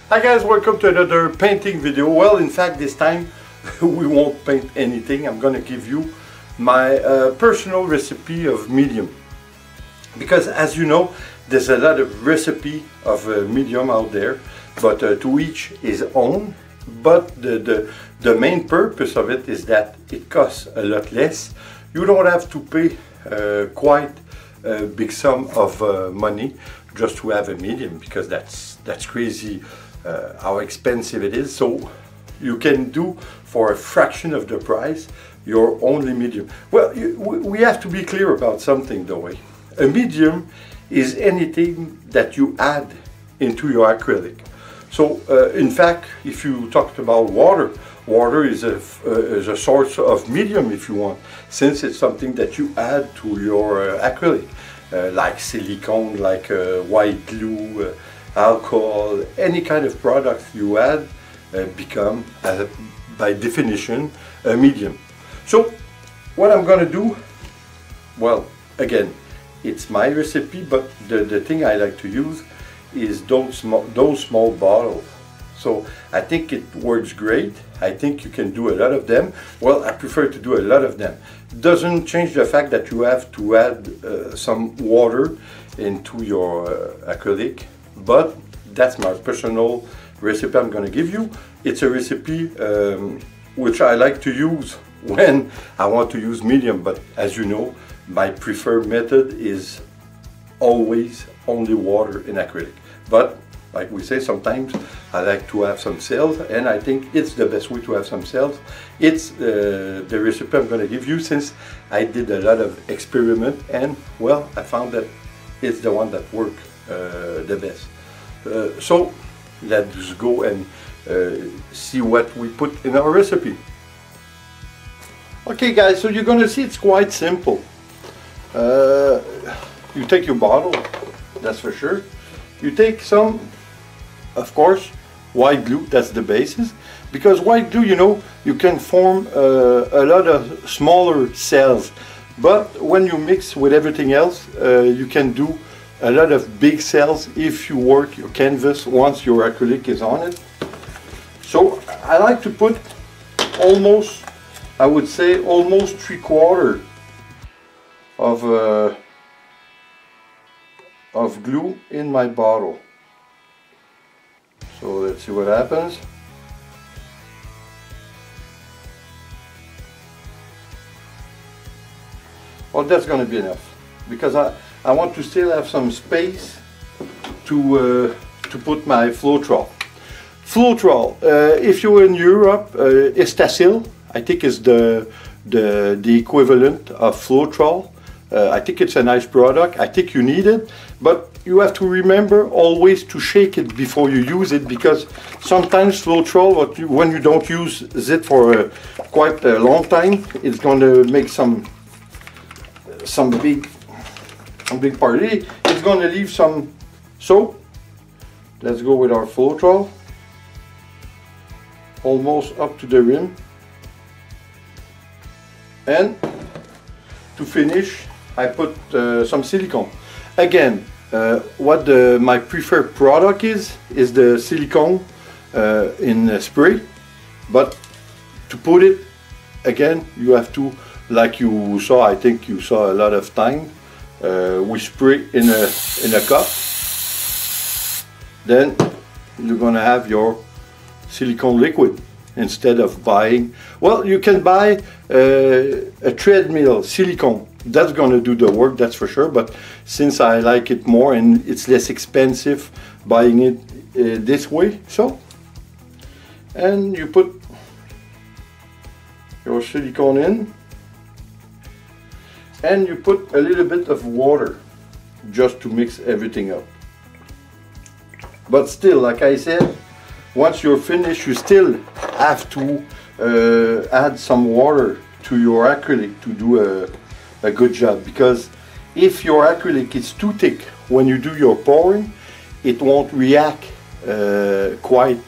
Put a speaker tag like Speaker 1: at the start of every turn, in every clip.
Speaker 1: Hi guys, welcome to another painting video. Well, in fact this time we won't paint anything. I'm gonna give you my personal recipe of medium, because as you know there's a lot of recipe of medium out there, but to each his own. But the main purpose of it is that it costs a lot less. You don't have to pay quite a big sum of money just to have a medium, because that's crazy how expensive it is. So you can do for a fraction of the price your only medium. Well, we have to be clear about something though. A medium is anything that you add into your acrylic. So in fact, if you talked about water, water is a source of medium if you want, since it's something that you add to your acrylic, like silicone, like white glue, alcohol, any kind of product you add become, by definition, a medium. So what I'm gonna do, well, again, it's my recipe, but the thing I like to use is those small bottles. So I think it works great. I think you can do a lot of them. Well, I prefer to do a lot of them. Doesn't change the fact that you have to add some water into your acrylic, but that's my personal recipe I'm going to give you. It's a recipe which I like to use when I want to use medium, but as you know, my preferred method is always only water in acrylic. But like we say, sometimes I like to have some cells, and I think it's the best way to have some cells. It's the recipe I'm going to give you, since I did a lot of experiment, and well, I found that it's the one that worked the best. So let's go and see what we put in our recipe. Okay guys, so you're going to see it's quite simple. You take your bottle, that's for sure. You take some, of course, white glue, that's the basis, because white glue, you know, you can form a lot of smaller cells, but when you mix with everything else, you can do a lot of big cells if you work your canvas once your acrylic is on it. So I like to put almost, I would say almost 3/4 of glue in my bottle. So let's see what happens. Well, that's going to be enough, because I want to still have some space to put my Floetrol. Floetrol, if you're in Europe, Estacil, I think is the equivalent of Floetrol. I think it's a nice product. I think you need it, but you have to remember always to shake it before you use it, because sometimes Floetrol, when you don't use it for quite a long time, it's going to make some big party. It's going to leave some. So let's go with our Floetrol, almost up to the rim, and to finish I put some silicone. Again, what my preferred product is the silicone in spray, but to put it, again, you have to, like you saw, I think you saw a lot of time, we spray in a cup, then you're gonna have your silicone liquid instead of buying. Well, you can buy a treadmill silicone. That's going to do the work, that's for sure, but since I like it more and it's less expensive buying it this way, so, and you put your silicone in, and you put a little bit of water just to mix everything up. But still, like I said, once you're finished, you still have to add some water to your acrylic to do a good job, because if your acrylic is too thick when you do your pouring, it won't react quite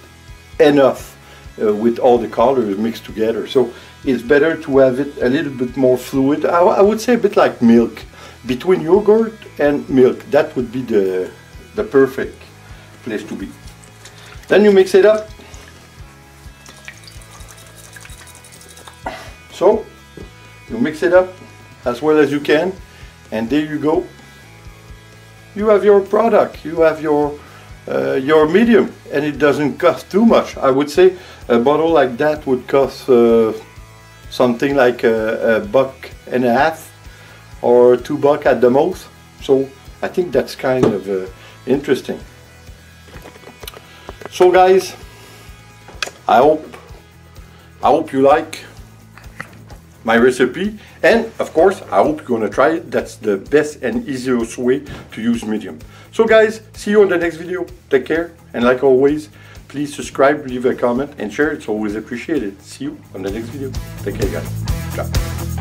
Speaker 1: enough with all the colors mixed together. So it's better to have it a little bit more fluid. I would say a bit like milk, between yogurt and milk. That would be the perfect place to be. Then you mix it up. So you mix it up as well as you can, and there you go. You have your product, you have your medium, and it doesn't cost too much. I would say a bottle like that would cost something like $1.50 or $2 at the most. So I think that's kind of interesting. So guys, I hope you like my recipe, and of course I hope you're gonna try it. That's the best and easiest way to use medium. So guys, see you on the next video. Take care, and like always, please subscribe, leave a comment and share. It's always appreciated. See you on the next video. Take care guys. Ciao.